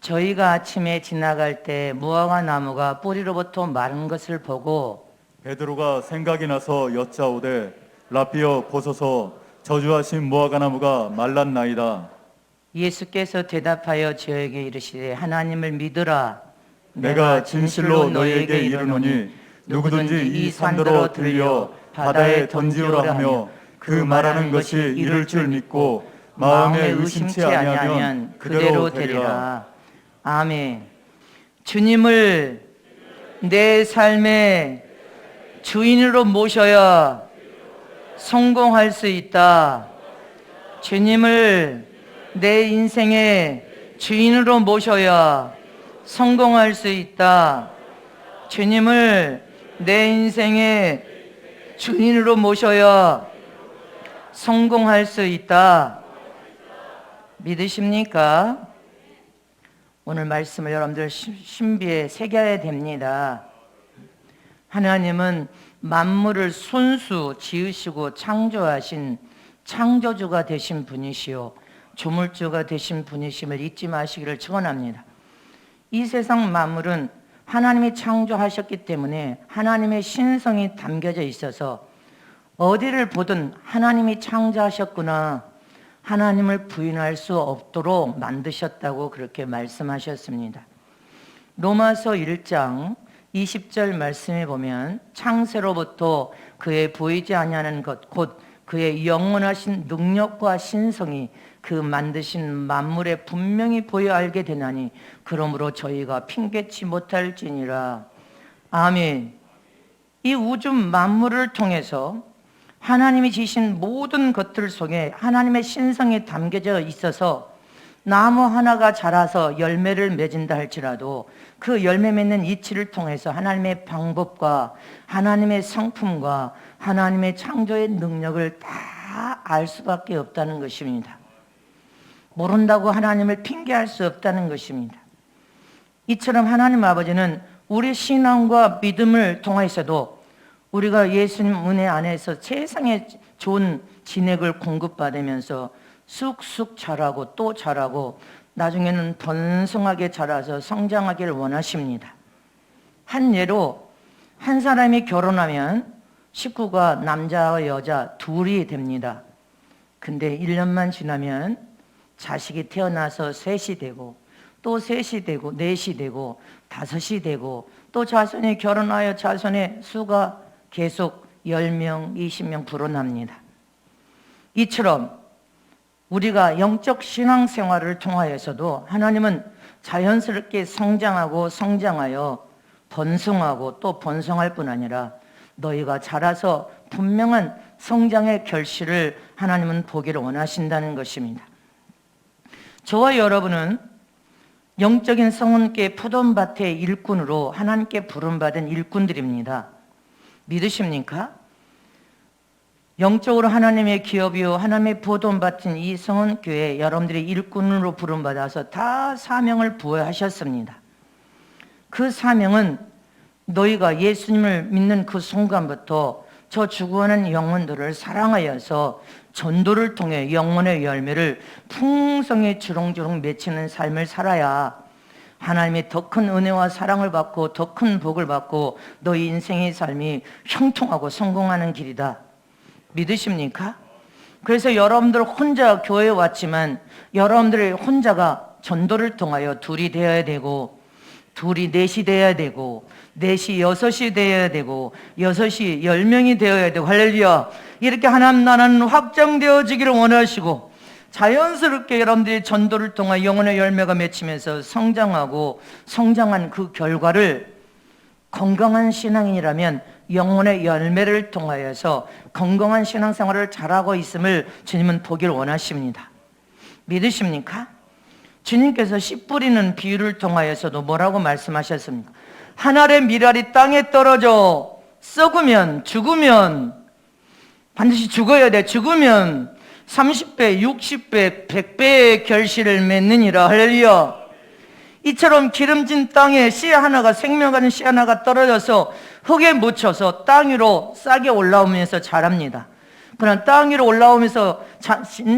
저희가 아침에 지나갈 때 무화과 나무가 뿌리로부터 마른 것을 보고 베드로가 생각이 나서 여짜오되 라삐어 보소서 저주하신 무화과 나무가 말랐나이다. 예수께서 대답하여 저에게 이르시되 하나님을 믿으라. 내가 진실로 너희에게 이르노니 누구든지 이 산더러 들려 바다에 던지오라 하며 그 말하는 것이 이룰 줄 믿고 마음에 의심치 아니하면 그대로 되리라. 아멘. 주님을 내 삶의 주인으로 모셔야 성공할 수 있다. 주님을 내 인생의 주인으로 모셔야 성공할 수 있다. 주님을 내 인생의 주인으로 모셔야 성공할 수 있다. 믿으십니까? 오늘 말씀을 여러분들 신비에 새겨야 됩니다. 하나님은 만물을 손수 지으시고 창조하신 창조주가 되신 분이시요 조물주가 되신 분이심을 잊지 마시기를 축원합니다. 이 세상 만물은 하나님이 창조하셨기 때문에 하나님의 신성이 담겨져 있어서 어디를 보든 하나님이 창조하셨구나, 하나님을 부인할 수 없도록 만드셨다고 그렇게 말씀하셨습니다. 로마서 1장 20절 말씀에 보면 창세로부터 그의 보이지 아니하는 것 곧 그의 영원하신 능력과 신성이 그 만드신 만물에 분명히 보여 알게 되나니 그러므로 저희가 핑계치 못할지니라. 아멘. 이 우주 만물을 통해서 하나님이 지신 모든 것들 속에 하나님의 신성이 담겨져 있어서 나무 하나가 자라서 열매를 맺은다 할지라도 그 열매 맺는 이치를 통해서 하나님의 방법과 하나님의 성품과 하나님의 창조의 능력을 다 알 수밖에 없다는 것입니다. 모른다고 하나님을 핑계할 수 없다는 것입니다. 이처럼 하나님 아버지는 우리 신앙과 믿음을 통해서도 우리가 예수님 은혜 안에서 세상에 좋은 진액을 공급받으면서 쑥쑥 자라고 또 자라고 나중에는 번성하게 자라서 성장하기를 원하십니다. 한 예로 한 사람이 결혼하면 식구가 남자와 여자 둘이 됩니다. 근데 1년만 지나면 자식이 태어나서 셋이 되고 또 셋이 되고 넷이 되고 다섯이 되고 또 자손이 결혼하여 자손의 수가 계속 10명, 20명 불어납니다. 이처럼 우리가 영적 신앙생활을 통하여서도 하나님은 자연스럽게 성장하고 성장하여 번성하고 또 번성할 뿐 아니라 너희가 자라서 분명한 성장의 결실을 하나님은 보기를 원하신다는 것입니다. 저와 여러분은 영적인 성은께 푸던밭의 일꾼으로 하나님께 부름받은 일꾼들입니다. 믿으십니까? 영적으로 하나님의 기업이요 하나님의 보존받은 이 성은교회 여러분들이 일꾼으로 부름받아서 다 사명을 부여하셨습니다. 그 사명은 너희가 예수님을 믿는 그 순간부터 저 죽어가는 영혼들을 사랑하여서 전도를 통해 영혼의 열매를 풍성히 주렁주렁 맺히는 삶을 살아야 하나님의 더 큰 은혜와 사랑을 받고 더 큰 복을 받고 너희 인생의 삶이 형통하고 성공하는 길이다. 믿으십니까? 그래서 여러분들 혼자 교회에 왔지만 여러분들의 혼자가 전도를 통하여 둘이 되어야 되고 둘이 넷이 되어야 되고 넷이 여섯이 되어야 되고 여섯이 10명이 되어야 되고 할렐루야. 이렇게 하나님 나라는 확장되어지기를 원하시고 자연스럽게 여러분들이 전도를 통해 영혼의 열매가 맺히면서 성장하고 성장한 그 결과를 건강한 신앙인이라면 영혼의 열매를 통하여서 건강한 신앙생활을 잘하고 있음을 주님은 보기를 원하십니다. 믿으십니까? 주님께서 씨 뿌리는 비유를 통하여서도 뭐라고 말씀하셨습니까? 한 알의 밀알이 땅에 떨어져 썩으면 죽으면 반드시 죽어야 돼. 죽으면 30배, 60배, 100배의 결실을 맺느니라. 할렐루야. 이처럼 기름진 땅에 씨 하나가 생명하는 씨 하나가 떨어져서 흙에 묻혀서 땅 위로 싹이 올라오면서 자랍니다. 그러나 땅 위로 올라오면서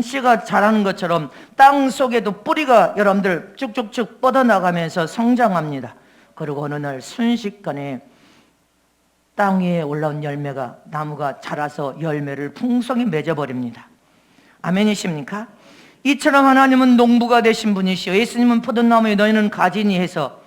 씨가 자라는 것처럼 땅 속에도 뿌리가 여러분들 쭉쭉쭉 뻗어나가면서 성장합니다. 그리고 어느 날 순식간에 땅 위에 올라온 열매가, 나무가 자라서 열매를 풍성히 맺어버립니다. 아멘이십니까? 이처럼 하나님은 농부가 되신 분이시요, 예수님은 포도나무에 너희는 가지니 해서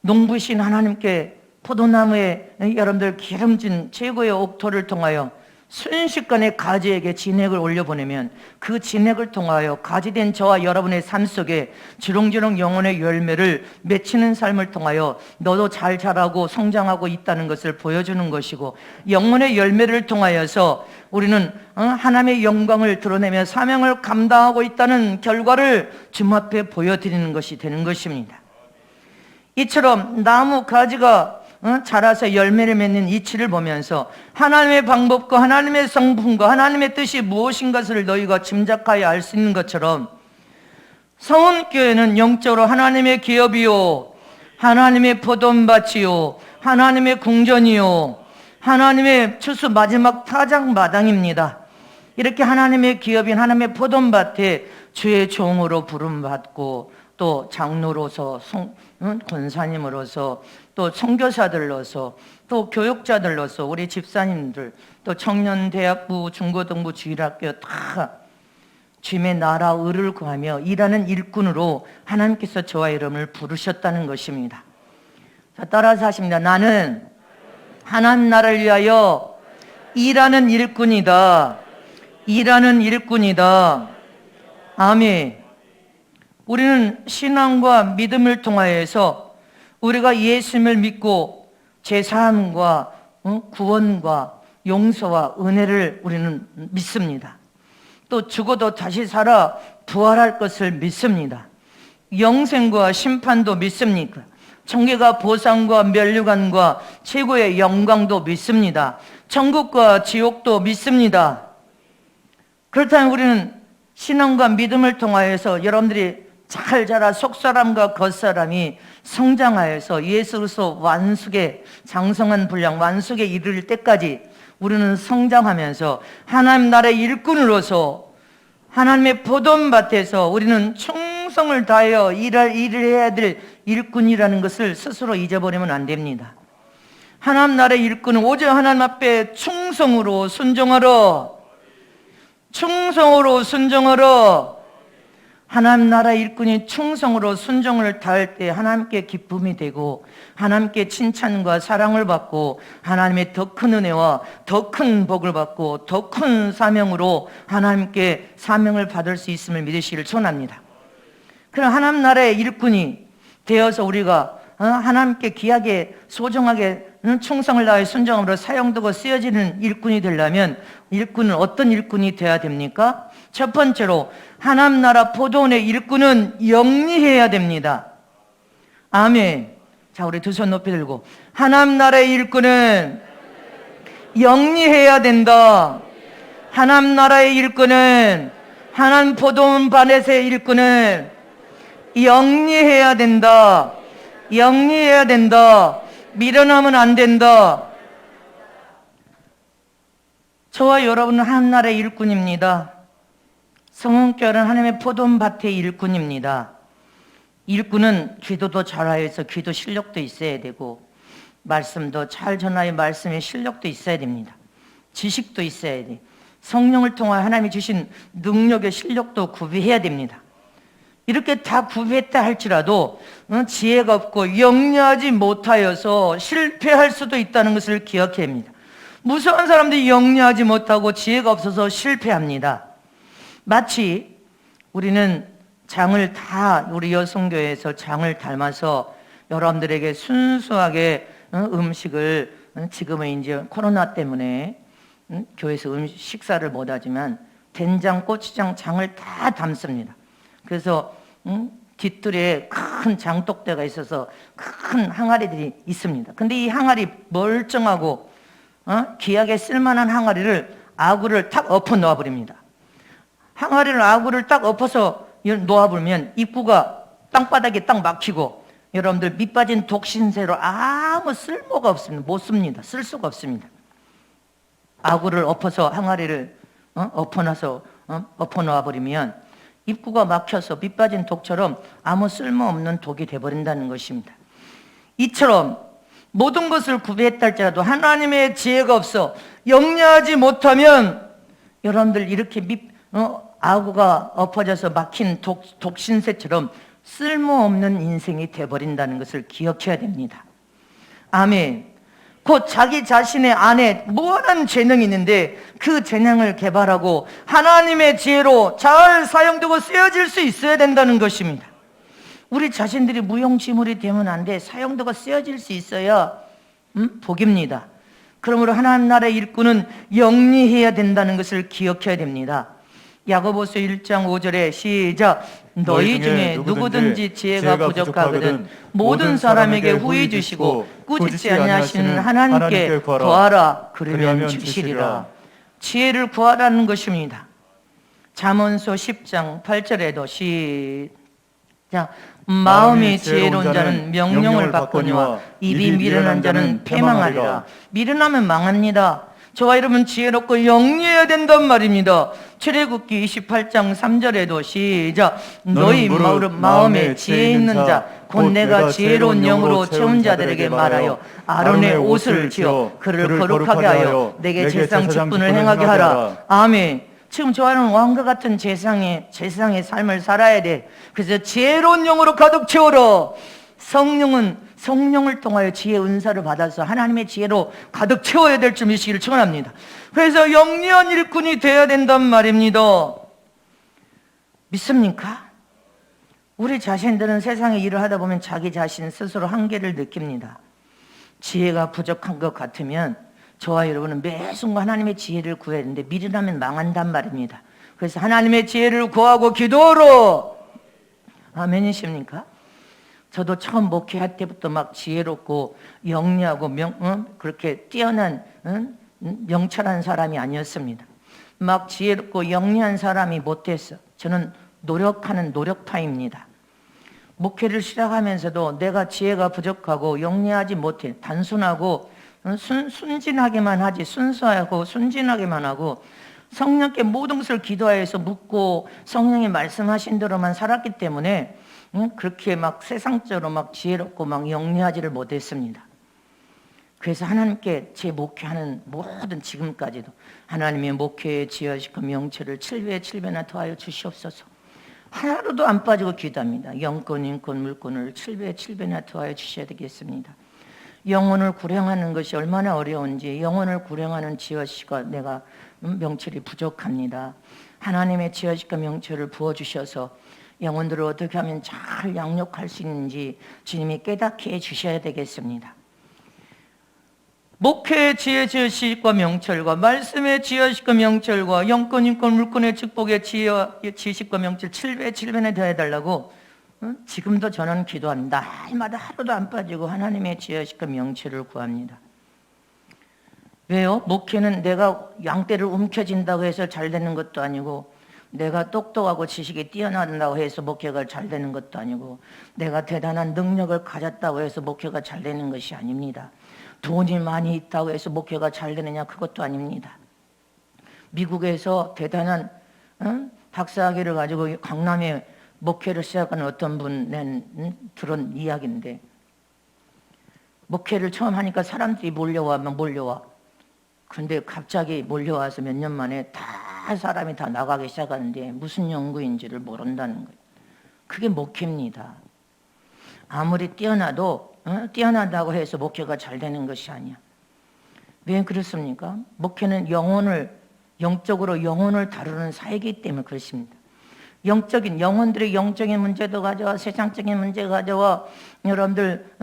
농부신 하나님께 포도나무에 여러분들 기름진 최고의 옥토를 통하여 순식간에 가지에게 진액을 올려보내면 그 진액을 통하여 가지된 저와 여러분의 삶 속에 주렁주렁 영혼의 열매를 맺히는 삶을 통하여 너도 잘 자라고 성장하고 있다는 것을 보여주는 것이고, 영혼의 열매를 통하여서 우리는 하나님의 영광을 드러내며 사명을 감당하고 있다는 결과를 주님 앞에 보여드리는 것이 되는 것입니다. 이처럼 나무 가지가 자라서 열매를 맺는 이치를 보면서 하나님의 방법과 하나님의 성품과 하나님의 뜻이 무엇인 것을 너희가 짐작하여 알 수 있는 것처럼, 성은교회는 영적으로 하나님의 기업이요, 하나님의 포도밭이요, 하나님의 궁전이요, 하나님의 추수 마지막 타작 마당입니다. 이렇게 하나님의 기업인 하나님의 포도밭에 주의 종으로 부름받고, 또 장로로서 권사님으로서, 또 선교사들로서, 또 교육자들로서, 우리 집사님들, 또 청년대학부, 중고등부, 주일학교 다 주님의 나라 의를 구하며 일하는 일꾼으로 하나님께서 저와 여러분을 부르셨다는 것입니다. 자, 따라서 하십니다. 나는 하나님 나라를 위하여 일하는 일꾼이다. 일하는 일꾼이다. 아멘. 우리는 신앙과 믿음을 통하여서 우리가 예수님을 믿고 제사함과 구원과 용서와 은혜를 우리는 믿습니다. 또 죽어도 다시 살아 부활할 것을 믿습니다. 영생과 심판도 믿습니까? 천국과 보상과 면류관과 최고의 영광도 믿습니다. 천국과 지옥도 믿습니다. 그렇다면 우리는 신앙과 믿음을 통하여서 여러분들이 잘 자라 속사람과 겉사람이 성장하여서 예수 그리스도 완숙의 장성한 분량, 완숙에 이를 때까지 우리는 성장하면서 하나님 나라의 일꾼으로서 하나님의 포도밭에서 우리는 충성을 다하여 일을 해야 될 일꾼이라는 것을 스스로 잊어버리면 안 됩니다. 하나님 나라의 일꾼은 오직 하나님 앞에 충성으로 순종하라. 충성으로 순종하라. 하나님 나라의 일꾼이 충성으로 순종을 다할 때 하나님께 기쁨이 되고 하나님께 칭찬과 사랑을 받고 하나님의 더 큰 은혜와 더 큰 복을 받고 더 큰 사명으로 하나님께 사명을 받을 수 있음을 믿으시기를 축원합니다. 그럼 하나님 나라의 일꾼이 되어서 우리가 하나님께 귀하게 소중하게 충성을 다해 순종함으로 사용되고 쓰여지는 일꾼이 되려면 일꾼은 어떤 일꾼이 되어야 됩니까? 첫 번째로 하나님 나라 포도원의 일꾼은 영리해야 됩니다. 아멘. 자, 우리 두 손 높이 들고 하나님 나라의 일꾼은 영리해야 된다. 하나님 나라의 일꾼은, 하나님 포도원 반에서의 일꾼은 영리해야 된다. 영리해야 된다. 미련하면 안 된다. 저와 여러분은 하나님 나라의 일꾼입니다. 성은교회는 하나님의 포도밭의 일꾼입니다. 일꾼은 기도도 잘하여서 기도 실력도 있어야 되고 말씀도 잘 전하여 말씀의 실력도 있어야 됩니다. 지식도 있어야 돼. 성령을 통해 하나님이 주신 능력의 실력도 구비해야 됩니다. 이렇게 다 구비했다 할지라도 지혜가 없고 영리하지 못하여서 실패할 수도 있다는 것을 기억해야 합니다. 무수한 사람들이 영리하지 못하고 지혜가 없어서 실패합니다. 마치 우리는 장을 다 우리 여성교회에서 장을 닮아서 여러분들에게 순수하게 음식을, 지금은 이제 코로나 때문에 교회에서 식사를 못하지만 된장, 고추장, 장을 다 담습니다. 그래서 뒷뜰에 큰 장독대가 있어서 큰 항아리들이 있습니다. 근데 이 항아리 멀쩡하고 귀하게 쓸만한 항아리를 아구를 탁 엎어 놓아버립니다. 항아리를 아구를 딱 엎어서 놓아버리면 입구가 땅바닥에 딱 막히고 여러분들 밑 빠진 독신새로 아무 쓸모가 없습니다. 못 씁니다. 쓸 수가 없습니다. 아구를 엎어서 항아리를 엎어놔서 엎어놓아 버리면 입구가 막혀서 밑 빠진 독처럼 아무 쓸모없는 독이 돼버린다는 것입니다. 이처럼 모든 것을 구비했다 할지라도 하나님의 지혜가 없어 영리하지 못하면 여러분들 이렇게 아구가 엎어져서 막힌 독신새처럼 쓸모없는 인생이 돼버린다는 것을 기억해야 됩니다. 아멘. 곧 자기 자신의 안에 무한한 재능이 있는데 그 재능을 개발하고 하나님의 지혜로 잘 사용되고 쓰여질 수 있어야 된다는 것입니다. 우리 자신들이 무용지물이 되면 안 돼. 사용되고 쓰여질 수 있어야 복입니다. 그러므로 하나님 나라의 일꾼은 영리해야 된다는 것을 기억해야 됩니다. 야고보서 1장 5절에 시작. 너희 중에 누구든지 지혜가 부족하거든 모든 사람에게 후히 주시고 꾸짖지 아니하시는 하나님께 구하라 그러면 주시리라. 지혜를 구하라는 것입니다. 잠언서 10장 8절에도 시작. 마음이 지혜로운 자는 명령을 받거니와 입이 미련한 자는 패망하리라. 미련하면 망합니다. 저와 여러분 지혜롭고 영리해야 된단 말입니다. 출애굽기 28장 3절에도 시작. 너희 마음에 지혜 있는 자 곧 내가 지혜로운 영으로 채운 자들에게 말하여 아론의 옷을 지어 그를 거룩하게 하여 내게 제사장 직분을 행하게 하라. 아멘. 지금 저와는 왕과 같은 제사장의 삶을 살아야 돼. 그래서 지혜로운 영으로 가득 채워라. 성령을 통하여 지혜 은사를 받아서 하나님의 지혜로 가득 채워야 될 줄 믿으시기를 축원합니다. 그래서 영리한 일꾼이 되어야 된단 말입니다. 믿습니까? 우리 자신들은 세상에 일을 하다 보면 자기 자신 스스로 한계를 느낍니다. 지혜가 부족한 것 같으면 저와 여러분은 매 순간 하나님의 지혜를 구해야 되는데 미련하면 망한단 말입니다. 그래서 하나님의 지혜를 구하고 기도하라. 아멘이십니까? 저도 처음 목회할 때부터 막 지혜롭고 영리하고 그렇게 뛰어난 명철한 사람이 아니었습니다. 막 지혜롭고 영리한 사람이 못 됐어. 저는 노력하는 노력파입니다. 목회를 시작하면서도 내가 지혜가 부족하고 영리하지 못해. 단순하고 순진하게만 하지, 순수하고 순진하게만 하고 성령께 모든 것을 기도하여서 묻고 성령이 말씀하신 대로만 살았기 때문에 그렇게 막 세상적으로 막 지혜롭고 막 영리하지를 못했습니다. 그래서 하나님께 제 목회하는 모든 지금까지도 하나님의 목회에 지혜하시고 명철을 7배에 7배나 더하여 주시옵소서. 하루도 안 빠지고 기도합니다. 영권, 인권, 물권을 7배에 7배나 더하여 주셔야 되겠습니다. 영혼을 구령하는 것이 얼마나 어려운지 영혼을 구령하는 지혜시가 내가 명철이 부족합니다. 하나님의 지혜시가 명철을 부어주셔서 영혼들을 어떻게 하면 잘 양육할 수 있는지 주님이 깨닫게 해주셔야 되겠습니다. 목회의 지혜시과 명철과 말씀의 지혜시과 명철과 영권, 인권, 물권의 축복의 지혜시과 명철 7배, 7배나 더해달라고 지금도 저는 기도합니다. 날마다 하루도 안 빠지고 하나님의 지혜시과 명철을 구합니다. 왜요? 목회는 내가 양떼를 움켜쥔다고 해서 잘 되는 것도 아니고 내가 똑똑하고 지식이 뛰어난다고 해서 목회가 잘 되는 것도 아니고 내가 대단한 능력을 가졌다고 해서 목회가 잘 되는 것이 아닙니다. 돈이 많이 있다고 해서 목회가 잘 되느냐 그것도 아닙니다. 미국에서 대단한 박사학위를 가지고 강남에 목회를 시작한 어떤 분은 들은 이야기인데 목회를 처음 하니까 사람들이 몰려와. 그런데 갑자기 몰려와서 몇 년 만에 다 사람이 다 나가기 시작하는데 무슨 연구인지를 모른다는 거예요. 그게 목회입니다. 아무리 뛰어나다고 해서 목회가 잘 되는 것이 아니야. 왜 그렇습니까? 목회는 영적으로 영혼을 다루는 사회이기 때문에 그렇습니다. 영혼들의 영적인 문제도 가져와 세상적인 문제 가져와 여러분들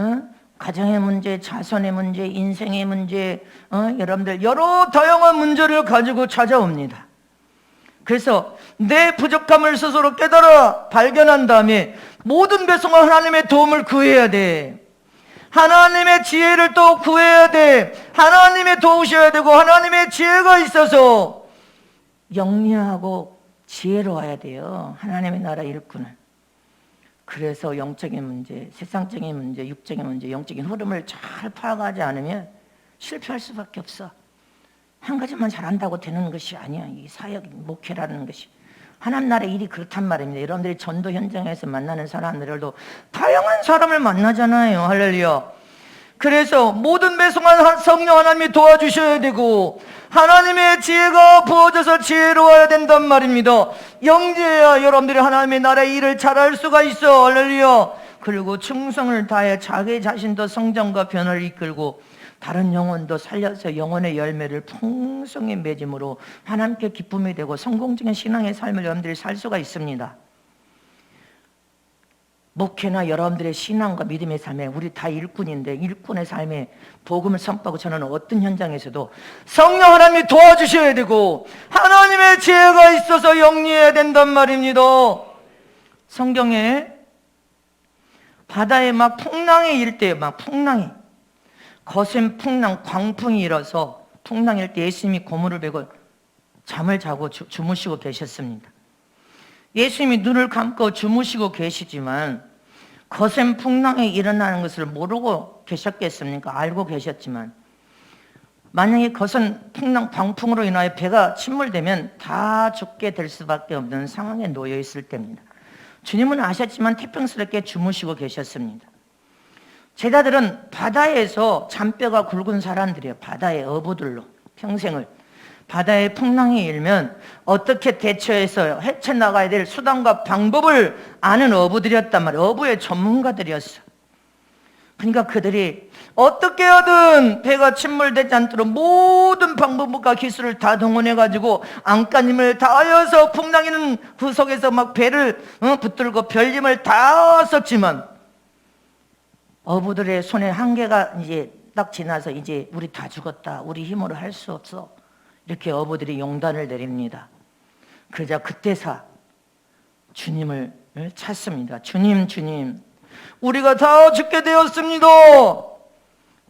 가정의 문제, 자손의 문제, 인생의 문제 여러분들 여러 다양한 문제를 가지고 찾아옵니다. 그래서 내 부족함을 스스로 깨달아 발견한 다음에 모든 백성은 하나님의 도움을 구해야 돼. 하나님의 지혜를 또 구해야 돼. 하나님의 도우셔야 되고 하나님의 지혜가 있어서 영리하고 지혜로워야 돼요. 하나님의 나라 일꾼은. 그래서 영적인 문제, 세상적인 문제, 육적인 문제, 영적인 흐름을 잘 파악하지 않으면 실패할 수밖에 없어. 한 가지만 잘한다고 되는 것이 아니야. 이 사역 목회라는 것이 하나님 나라의 일이 그렇단 말입니다. 여러분들이 전도 현장에서 만나는 사람들도 다양한 사람을 만나잖아요. 할렐루야. 그래서 모든 배송한 성령 하나님이 도와주셔야 되고 하나님의 지혜가 부어져서 지혜로워야 된단 말입니다. 영지해야 여러분들이 하나님의 나라의 일을 잘할 수가 있어. 할렐루야. 그리고 충성을 다해 자기 자신도 성장과 변화를 이끌고 다른 영혼도 살려서 영혼의 열매를 풍성히 맺음으로 하나님께 기쁨이 되고 성공적인 신앙의 삶을 여러분들이 살 수가 있습니다. 목회나 여러분들의 신앙과 믿음의 삶에 우리 다 일꾼인데 일꾼의 삶에 복음을 선포하고 저는 어떤 현장에서도 성령 하나님이 도와주셔야 되고 하나님의 지혜가 있어서 영리해야 된단 말입니다. 성경에 바다에 막 풍랑이 일 때 막 풍랑이 거센 풍랑 광풍이 일어서 풍랑일 때 예수님이 고무를 베고 잠을 자고 주무시고 계셨습니다. 예수님이 눈을 감고 주무시고 계시지만 거센 풍랑이 일어나는 것을 모르고 계셨겠습니까? 알고 계셨지만 만약에 거센 풍랑 광풍으로 인하여 배가 침몰되면 다 죽게 될 수밖에 없는 상황에 놓여 있을 때입니다. 주님은 아셨지만 태평스럽게 주무시고 계셨습니다. 제자들은 바다에서 잔뼈가 굵은 사람들이에요. 바다의 어부들로 평생을 바다에 풍랑이 일면 어떻게 대처해서 헤쳐나가야 될 수단과 방법을 아는 어부들이었단 말이에요. 어부의 전문가들이었어. 그러니까 그들이 어떻게 하든 배가 침몰되지 않도록 모든 방법과 기술을 다 동원해가지고 안간힘을 다하여서 풍랑이는 그 속에서 막 배를 붙들고 별림을 다 썼지만 어부들의 손에 한계가 이제 딱 지나서 이제 우리 다 죽었다. 우리 힘으로 할 수 없어. 이렇게 어부들이 용단을 내립니다. 그러자 그때사 주님을 찾습니다. 주님, 주님, 우리가 다 죽게 되었습니다.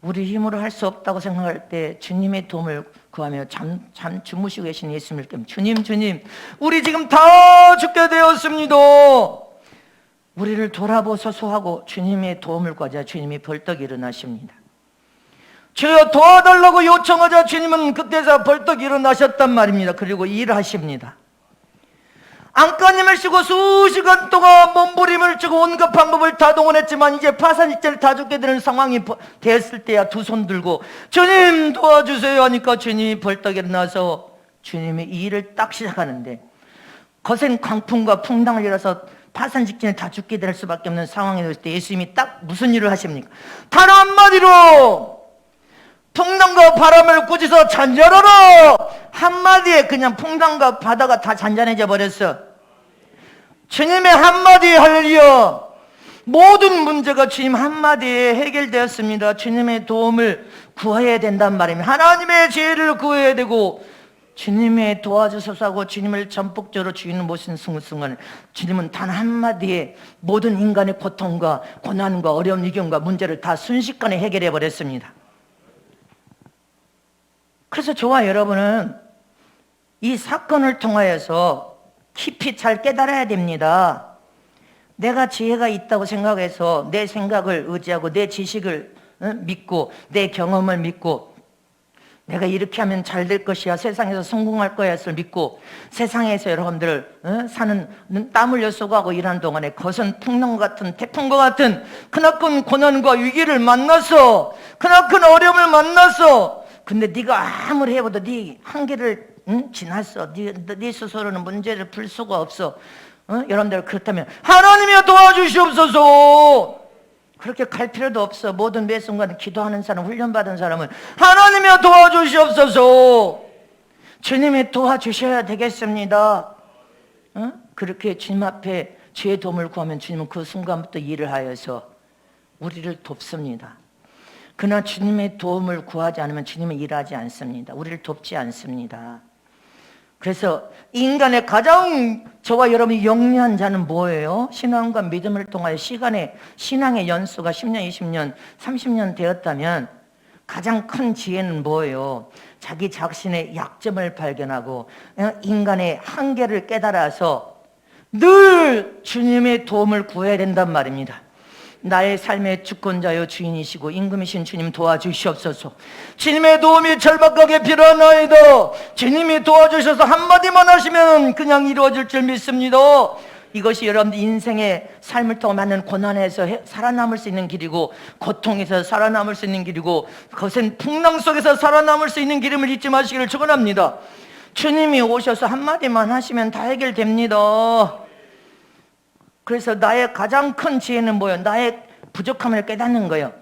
우리 힘으로 할 수 없다고 생각할 때 주님의 도움을 구하며 잠 주무시고 계신 예수님을 때문에 주님, 주님, 우리 지금 다 죽게 되었습니다. 우리를 돌아보소서 하고 주님의 도움을 구하자 주님이 벌떡 일어나십니다. 주여 도와달라고 요청하자 주님은 그때서 벌떡 일어나셨단 말입니다. 그리고 일하십니다. 안간힘을 쓰고 수시간 동안 몸부림을 주고 온갖 방법을 다 동원했지만 이제 파산일제를 다 죽게 되는 상황이 되었을 때야 두 손 들고 주님 도와주세요 하니까 주님이 벌떡 일어나서 주님이 이 일을 딱 시작하는데 거센 광풍과 풍랑을 일어서 파산 직전에 다 죽게 될 수밖에 없는 상황이 됐을 때 예수님이 딱 무슨 일을 하십니까? 단 한마디로 풍랑과 바람을 꾸짖어 잔잔하라 한마디에 그냥 풍랑과 바다가 다 잔잔해져 버렸어. 주님의 한마디에 할렐루야 모든 문제가 주님 한마디에 해결되었습니다. 주님의 도움을 구해야 된단 말입니다. 하나님의 지혜를 구해야 되고 주님의 도와주소서 하고 주님을 전폭적으로 주인을 모시는 순간 주님은 단 한마디에 모든 인간의 고통과 고난과 어려운 위경과 문제를 다 순식간에 해결해 버렸습니다. 그래서 저와 여러분은 이 사건을 통하여서 깊이 잘 깨달아야 됩니다. 내가 지혜가 있다고 생각해서 내 생각을 의지하고 내 지식을 믿고 내 경험을 믿고 내가 이렇게 하면 잘 될 것이야 세상에서 성공할 거야 를 믿고 세상에서 여러분들 사는 땀 흘려 쏘고하고 일하는 동안에 거센 풍랑 같은 태풍과 같은 크나큰 고난과 위기를 만났어. 크나큰 어려움을 만났어. 근데 네가 아무리 해봐도 네 한계를 지났어. 네 스스로는 문제를 풀 수가 없어. 여러분들 그렇다면 하나님이 도와주시옵소서. 그렇게 갈 필요도 없어. 모든 매 순간 기도하는 사람, 훈련받은 사람은 하나님이 도와주시옵소서. 주님이 도와주셔야 되겠습니다. 그렇게 주님 앞에 주의 도움을 구하면 주님은 그 순간부터 일을 하여서 우리를 돕습니다. 그러나 주님의 도움을 구하지 않으면 주님은 일하지 않습니다. 우리를 돕지 않습니다. 그래서 인간의 가장 저와 여러분이 영리한 자는 뭐예요? 신앙과 믿음을 통하여 신앙의 연수가 10년, 20년, 30년 되었다면 가장 큰 지혜는 뭐예요? 자기 자신의 약점을 발견하고 인간의 한계를 깨달아서 늘 주님의 도움을 구해야 된단 말입니다. 나의 삶의 주권자여 주인이시고 임금이신 주님 도와주시옵소서. 주님의 도움이 절박하게 필요하나이다. 주님이 도와주셔서 한마디만 하시면 그냥 이루어질 줄 믿습니다. 이것이 여러분들 인생의 삶을 통해 맞는 고난에서 살아남을 수 있는 길이고, 고통에서 살아남을 수 있는 길이고, 거센 풍랑 속에서 살아남을 수 있는 길임을 잊지 마시기를 축원합니다. 주님이 오셔서 한마디만 하시면 다 해결됩니다. 그래서 나의 가장 큰 지혜는 뭐예요? 나의 부족함을 깨닫는 거예요.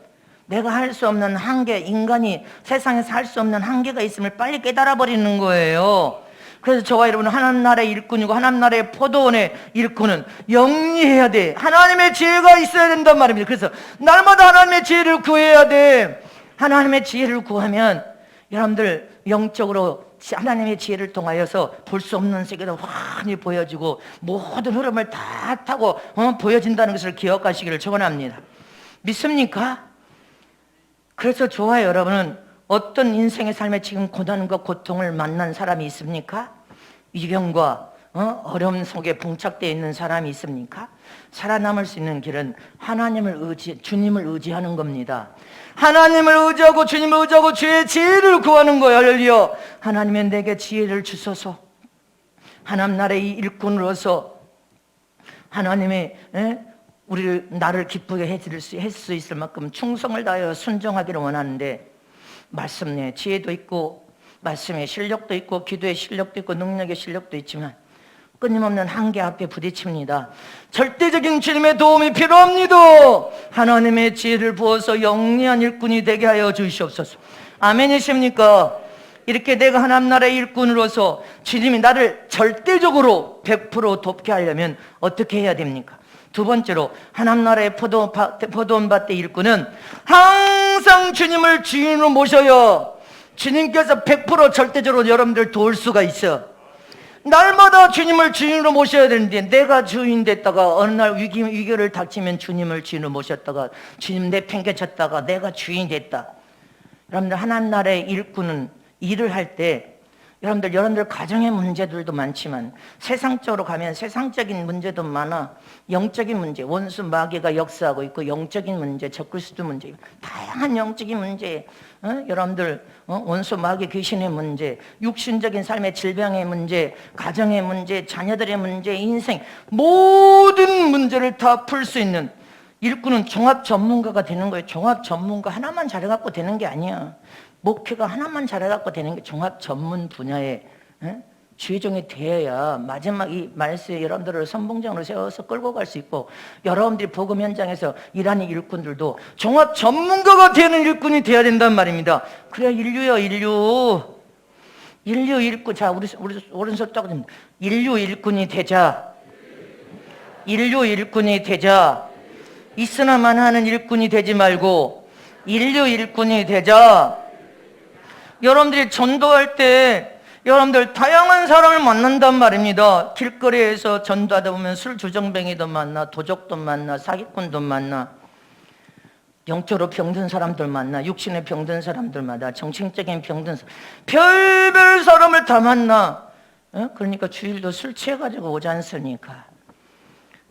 내가 할 수 없는 한계, 인간이 세상에서 할 수 없는 한계가 있음을 빨리 깨달아 버리는 거예요. 그래서 저와 여러분은 하나님 나라의 일꾼이고 하나님 나라의 포도원의 일꾼은 영리해야 돼. 하나님의 지혜가 있어야 된단 말입니다. 그래서 날마다 하나님의 지혜를 구해야 돼. 하나님의 지혜를 구하면 여러분들 영적으로 하나님의 지혜를 통하여서 볼 수 없는 세계도 환히 보여지고 모든 흐름을 다 타고 보여진다는 것을 기억하시기를 축원합니다. 믿습니까? 그래서 저와 여러분은 어떤 인생의 삶에 지금 고난과 고통을 만난 사람이 있습니까? 위경과 어려움 속에 봉착되어 있는 사람이 있습니까? 살아남을 수 있는 길은 주님을 의지하는 겁니다. 하나님을 의지하고 주님을 의지하고 주의 지혜를 구하는 거예요. 할렐루야. 하나님은 내게 지혜를 주소서. 하나님 나라의 일꾼으로서 하나님의 나를 기쁘게 해줄 수 있을 만큼 충성을 다하여 순종하기를 원하는데, 말씀에 지혜도 있고 말씀에 실력도 있고 기도의 실력도 있고 능력의 실력도 있지만 끊임없는 한계 앞에 부딪힙니다. 절대적인 주님의 도움이 필요합니다. 하나님의 지혜를 부어서 영리한 일꾼이 되게 하여 주시옵소서. 아멘이십니까? 이렇게 내가 하나님 나라의 일꾼으로서 주님이 나를 절대적으로 100% 돕게 하려면 어떻게 해야 됩니까? 두 번째로, 하나님 나라의 포도원 밭의 일꾼은 항상 주님을 주인으로 모셔요. 주님께서 100% 절대적으로 여러분들 도울 수가 있어. 날마다 주님을 주인으로 모셔야 되는데, 내가 주인 됐다가 어느 날 위기를 닥치면 주님을 주인으로 모셨다가 주님 내팽개쳤다가 내가 주인 됐다. 여러분들 하나님 나라의 일꾼은 일을 할 때 여러분들 가정의 문제들도 많지만 세상적으로 가면 세상적인 문제도 많아. 영적인 문제, 원수 마귀가 역사하고 있고 영적인 문제, 적그리스도 문제, 다양한 영적인 문제, 여러분들 원수 마귀 귀신의 문제, 육신적인 삶의 질병의 문제, 가정의 문제, 자녀들의 문제, 인생 모든 문제를 다 풀 수 있는 일꾼은 종합 전문가가 되는 거예요. 종합 전문가 하나만 잘해갖고 되는 게 아니야. 목회가 하나만 잘해갖고 되는 게 종합 전문 분야의 주의종이 되어야 마지막 이 말씀에 여러분들을 선봉장으로 세워서 끌고 갈 수 있고, 여러분들이 복음 현장에서 일하는 일꾼들도 종합 전문가가 되는 일꾼이 되어야 된단 말입니다. 그래야 인류요, 인류 일꾼. 자, 우리 오른손 딱 인류 일꾼이 되자. 인류 일꾼이 되자. 있으나만 하는 일꾼이 되지 말고 인류 일꾼이 되자. 여러분들이 전도할 때 여러분들 다양한 사람을 만난단 말입니다. 길거리에서 전도하다 보면 술 주정뱅이도 만나, 도적도 만나, 사기꾼도 만나, 영적으로 병든 사람들 만나, 육신에 병든 사람들 만나, 정신적인 병든 사람, 별별 사람을 다 만나. 그러니까 주일도 술 취해가지고 오지 않습니까?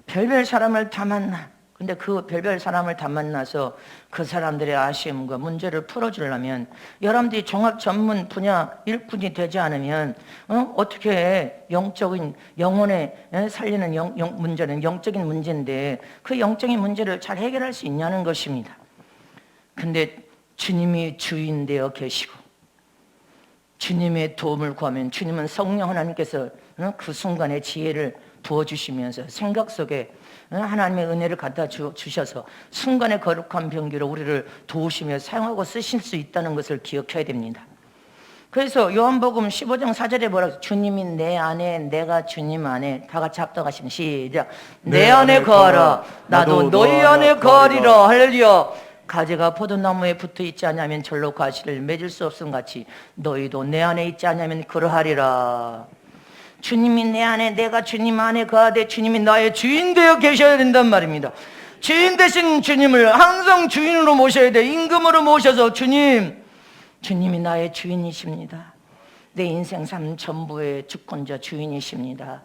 별별 사람을 다 만나. 근데 그 별별 사람을 다 만나서 그 사람들의 아쉬움과 문제를 풀어주려면 여러분들이 종합 전문 분야 일꾼이 되지 않으면 어떻게 영적인 영혼에 살리는 문제는 영적인 문제인데 그 영적인 문제를 잘 해결할 수 있냐는 것입니다. 근데 주님이 주인 되어 계시고 주님의 도움을 구하면 주님은 성령 하나님께서 그 순간에 지혜를 부어주시면서 생각 속에 하나님의 은혜를 갖다 주셔서 순간의 거룩한 병기로 우리를 도우시며 사용하고 쓰실 수 있다는 것을 기억해야 됩니다. 그래서 요한복음 15장 4절에 뭐라고? 주님이 내 안에, 내가 주님 안에. 다 같이 합독하시면 시작. 내 안에 거하라, 나도 너희 안에 거하리라. 할렐루야. 가지가 포도나무에 붙어 있지 않으면 절로 가시를 맺을 수 없음 같이 너희도 내 안에 있지 않으면 그러하리라. 주님이 내 안에, 내가 주님 안에 거하되 주님이 나의 주인 되어 계셔야 된단 말입니다. 주인 되신 주님을 항상 주인으로 모셔야 돼. 임금으로 모셔서 주님이 나의 주인이십니다. 내 인생 삶 전부의 주권자 주인이십니다.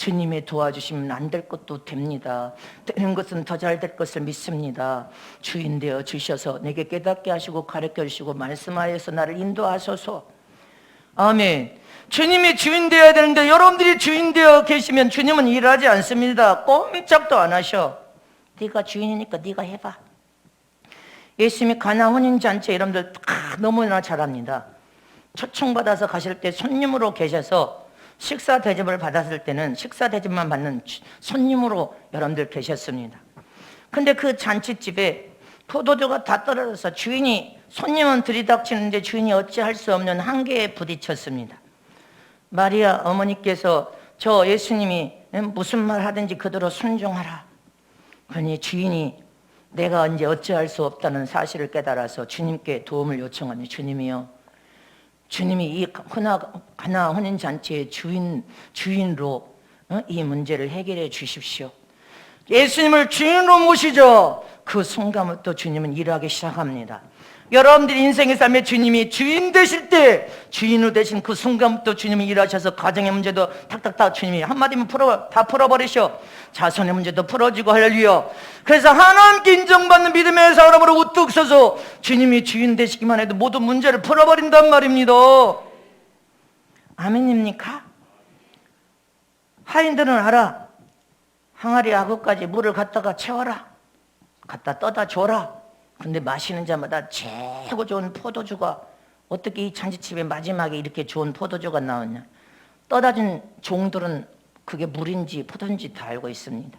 주님이 도와주시면 안 될 것도 됩니다. 되는 것은 더 잘 될 것을 믿습니다. 주인 되어 주셔서 내게 깨닫게 하시고 가르쳐 주시고 말씀하여서 나를 인도하소서. 아멘. 주님이 주인 되어야 되는데 여러분들이 주인 되어 계시면 주님은 일하지 않습니다. 꼼짝도 안 하셔. 네가 주인이니까 네가 해봐. 예수님이 가나 혼인잔치 여러분들 다 너무나 잘합니다. 초청받아서 가실 때 손님으로 계셔서 식사 대접을 받았을 때는 식사 대접만 받는 손님으로 여러분들 계셨습니다. 근데 그 잔치집에 포도주가 다 떨어져서 주인이 손님은 들이닥치는데 주인이 어찌할 수 없는 한계에 부딪혔습니다. 마리아 어머니께서 저 예수님이 무슨 말 하든지 그대로 순종하라. 그러니 주인이 내가 이제 어찌할 수 없다는 사실을 깨달아서 주님께 도움을 요청하니 주님이요, 주님이 이 가나 혼인잔치의 주인으로 이 문제를 해결해 주십시오. 예수님을 주인으로 모시죠. 그 순간부터 주님은 일하기 시작합니다. 여러분들 인생의 삶에 주님이 주인 되실 때, 주인으로 되신 그 순간부터 주님이 일하셔서 가정의 문제도 탁탁탁 주님이 한마디면 다 풀어버리셔. 자손의 문제도 풀어주고 할렐루야. 그래서 하나님께 인정받는 믿음의 사람으로 우뚝 서서 주님이 주인 되시기만 해도 모든 문제를 풀어버린단 말입니다. 아멘입니까? 하인들은 알아. 항아리 아구까지 물을 갖다가 채워라. 갖다 떠다 줘라. 근데 마시는 자마다 최고 좋은 포도주가, 어떻게 이 잔치집에 마지막에 이렇게 좋은 포도주가 나왔냐. 떠다 준 종들은 그게 물인지 포도인지 다 알고 있습니다.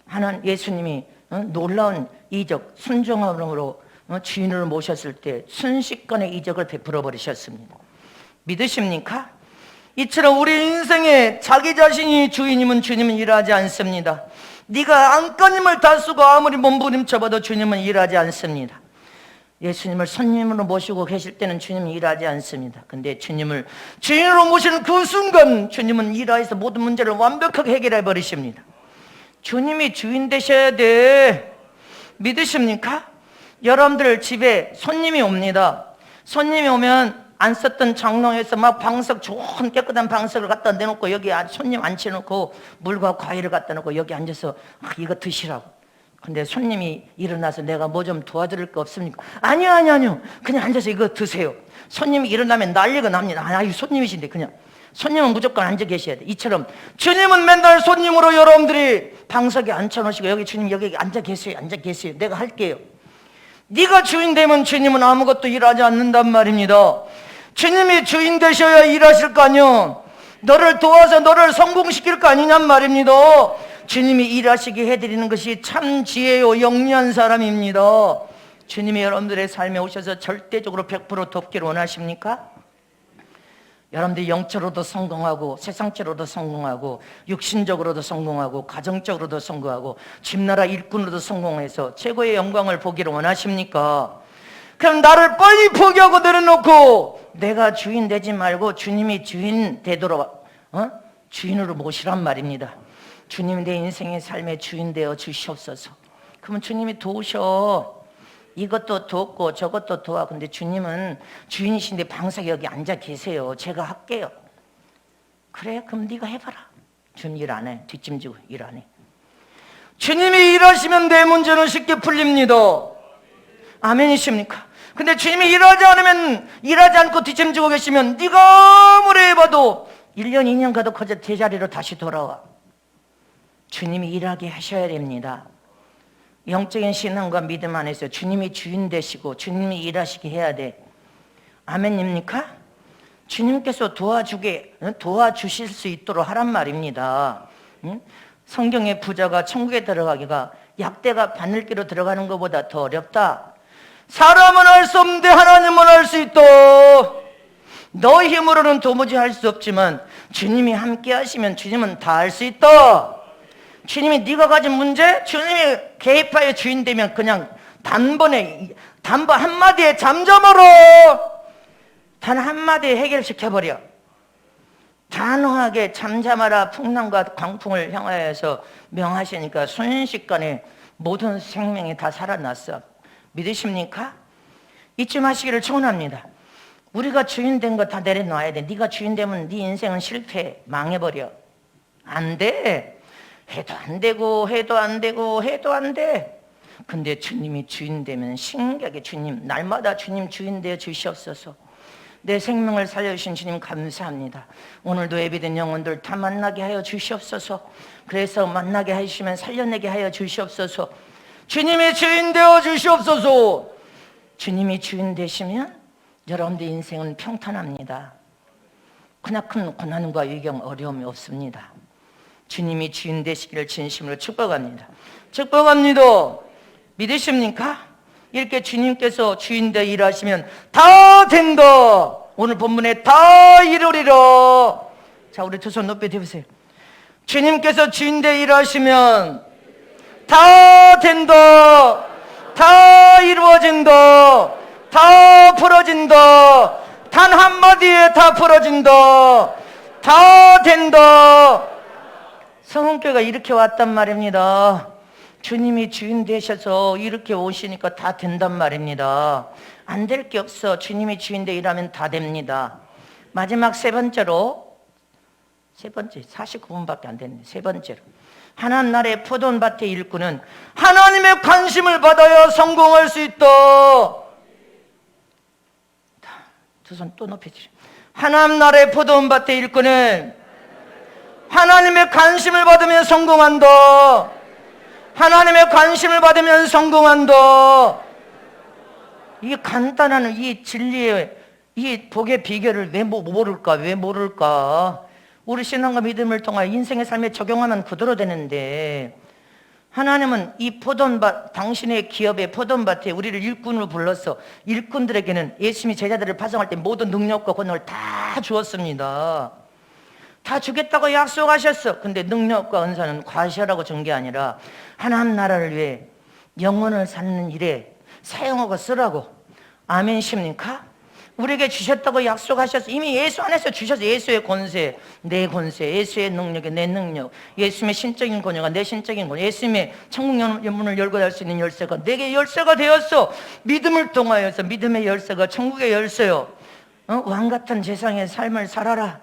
하나님 예수님이 놀라운 이적, 순종함으로 주인을 모셨을 때 순식간에 이적을 베풀어 버리셨습니다. 믿으십니까? 이처럼 우리 인생에 자기 자신이 주인이면 주님은 일하지 않습니다. 네가 안간힘을 다 쓰고 아무리 몸부림쳐봐도 주님은 일하지 않습니다. 예수님을 손님으로 모시고 계실 때는 주님은 일하지 않습니다. 근데 주님을 주인으로 모시는 그 순간 주님은 일하여서 모든 문제를 완벽하게 해결해 버리십니다. 주님이 주인 되셔야 돼. 믿으십니까? 여러분들 집에 손님이 옵니다. 손님이 오면 안 썼던 장롱에서 막 방석, 좋은 깨끗한 방석을 갖다 내놓고 여기 손님 앉혀놓고 물과 과일을 갖다 놓고 여기 앉아서 이거 드시라고. 근데 손님이 일어나서 내가 뭐 좀 도와드릴 거 없습니까? 아니요. 그냥 앉아서 이거 드세요. 손님이 일어나면 난리가 납니다. 이 손님이신데 그냥. 손님은 무조건 앉아 계셔야 돼. 이처럼 주님은 맨날 손님으로 여러분들이 방석에 앉혀놓으시고 여기 주님 여기 앉아 계세요. 내가 할게요. 네가 주인 되면 주님은 아무것도 일하지 않는단 말입니다. 주님이 주인 되셔야 일하실 거 아니요. 너를 도와서 너를 성공시킬 거 아니냔 말입니다. 주님이 일하시게 해드리는 것이 참 지혜요 영리한 사람입니다. 주님이 여러분들의 삶에 오셔서 절대적으로 100% 돕기를 원하십니까? 여러분들이 영적으로도 성공하고 세상적으로도 성공하고 육신적으로도 성공하고 가정적으로도 성공하고 집나라 일꾼으로도 성공해서 최고의 영광을 보기를 원하십니까? 그럼 나를 빨리 포기하고 내려놓고 내가 주인 되지 말고 주님이 주인 되도록 주인으로 모시란 말입니다. 주님이 내 인생의 삶의 주인 되어 주시옵소서. 그러면 주님이 도우셔. 이것도 돕고 저것도 도와. 근데 주님은 주인이신데 방석에 여기 앉아 계세요. 제가 할게요. 그래? 그럼 네가 해봐라. 주님 일 안 해. 뒷짐지고 일 안 해. 주님이 일하시면 내 문제는 쉽게 풀립니다. 아멘이십니까? 근데 주님이 일하지 않고 뒷짐지고 계시면 네가 아무리 해봐도 1년 2년 가도 그저 제자리로 다시 돌아와. 주님이 일하게 하셔야 됩니다. 영적인 신앙과 믿음 안에서 주님이 주인 되시고 주님이 일하시게 해야 돼. 아멘입니까? 주님께서 도와주실 수 있도록 하란 말입니다. 성경의 부자가 천국에 들어가기가 약대가 바늘기로 들어가는 것보다 더 어렵다. 사람은 할 수 없는데 하나님은 할 수 있다. 너 힘으로는 도무지 할 수 없지만 주님이 함께 하시면 주님은 다 할 수 있다. 주님이 네가 가진 문제, 주님이 개입하여 주인 되면 그냥 단번 한마디에 잠잠하라. 단 한마디에 해결시켜버려. 단호하게 잠잠하라. 풍랑과 광풍을 향하여서 명하시니까 순식간에 모든 생명이 다 살아났어. 믿으십니까? 잊지 마시기를 축원합니다. 우리가 주인 된 거 다 내려놔야 돼. 네가 주인 되면 네 인생은 실패, 망해버려. 안 돼. 해도 안 되고 해도 안 되고 해도 안 돼. 근데 주님이 주인 되면 신기하게 주님, 날마다 주님 주인 되어 주시옵소서. 내 생명을 살려주신 주님 감사합니다. 오늘도 예비된 영혼들 다 만나게 하여 주시옵소서. 그래서 만나게 하시면 살려내게 하여 주시옵소서. 주님이 주인 되어 주시옵소서. 주님이 주인 되시면 여러분들 인생은 평탄합니다. 크나큰 고난과 위경 어려움이 없습니다. 주님이 주인 되시기를 진심으로 축복합니다. 축복합니다. 믿으십니까? 이렇게 주님께서 주인 되어 일하시면 다 된다. 오늘 본문에 다 이루리라. 자, 우리 두 손 높이 들으세요. 주님께서 주인 되어 일하시면 다 된다. 다 이루어진다. 다 풀어진다. 단 한마디에 다 풀어진다. 다 된다. 성은교회가 이렇게 왔단 말입니다. 주님이 주인 되셔서 이렇게 오시니까 다 된단 말입니다. 안 될 게 없어. 주님이 주인 되 일하면 다 됩니다. 마지막 세 번째로, 49분밖에 안 됐네. 세 번째로, 하나님 나라의 포도밭의 일꾼은 하나님의 관심을 받아야 성공할 수 있다. 두 손 또 높여주세요. 하나님 나라의 포도밭의 일꾼은 하나님의 관심을 받으면 성공한다. 하나님의 관심을 받으면 성공한다. 이 간단한 이 진리의 이 복의 비결을 왜 모를까? 왜 모를까? 우리 신앙과 믿음을 통하여 인생의 삶에 적용하면 그대로 되는데, 하나님은 이 포도밭, 당신의 기업의 포도밭에 우리를 일꾼으로 불러서 일꾼들에게는 예수님이 제자들을 파송할 때 모든 능력과 권능을 다 주었습니다. 다 주겠다고 약속하셨어. 근데 능력과 은사는 과시하라고 준 게 아니라 하나님 나라를 위해 영혼을 살리는 일에 사용하고 쓰라고. 아멘이십니까? 우리에게 주셨다고 약속하셨어. 이미 예수 안에서 주셔서 예수의 권세, 내 권세, 예수의 능력이 내 능력, 예수님의 신적인 권위가 내 신적인 권위, 예수님의 천국 문을 열고 닫을 수 있는 열쇠가 내게 열쇠가 되었어. 믿음을 통하여서 믿음의 열쇠가 천국의 열쇠요. 왕같은 세상의 삶을 살아라.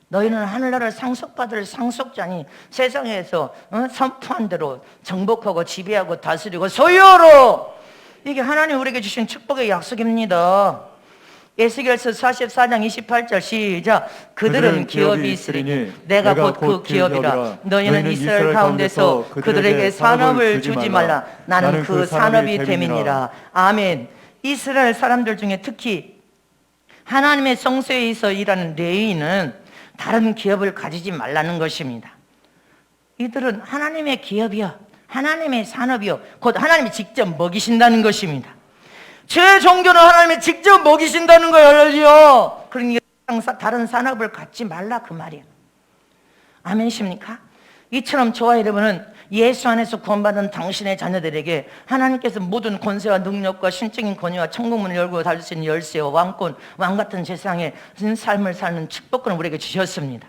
너희는 하늘나라를 상속받을 상속자니 세상에서 선포한 대로 정복하고 지배하고 다스리고 소유하라. 이게 하나님 우리에게 주신 축복의 약속입니다. 에스겔서 44장 28절 시작. 그들은 기업이 있으리니 내가 곧 그 기업이라. 너희는 이스라엘 가운데서 그들에게 산업을 주지 말라. 나는 그 산업이 됨이니라. 아멘. 이스라엘 사람들 중에 특히 하나님의 성소에서 일하는 레위인은 다른 기업을 가지지 말라는 것입니다. 이들은 하나님의 기업이요, 하나님의 산업이요, 곧 하나님이 직접 먹이신다는 것입니다. 제 종교는 하나님이 직접 먹이신다는 거예요. 그러니 다른 산업을 갖지 말라 그 말이에요. 아멘이십니까? 이처럼 저와 여러분은 예수 안에서 구원받은 당신의 자녀들에게 하나님께서 모든 권세와 능력과 신적인 권위와 천국문을 열고 닫을 수 있는 열쇠와 왕권, 왕같은 세상의 삶을 사는 축복권을 우리에게 주셨습니다.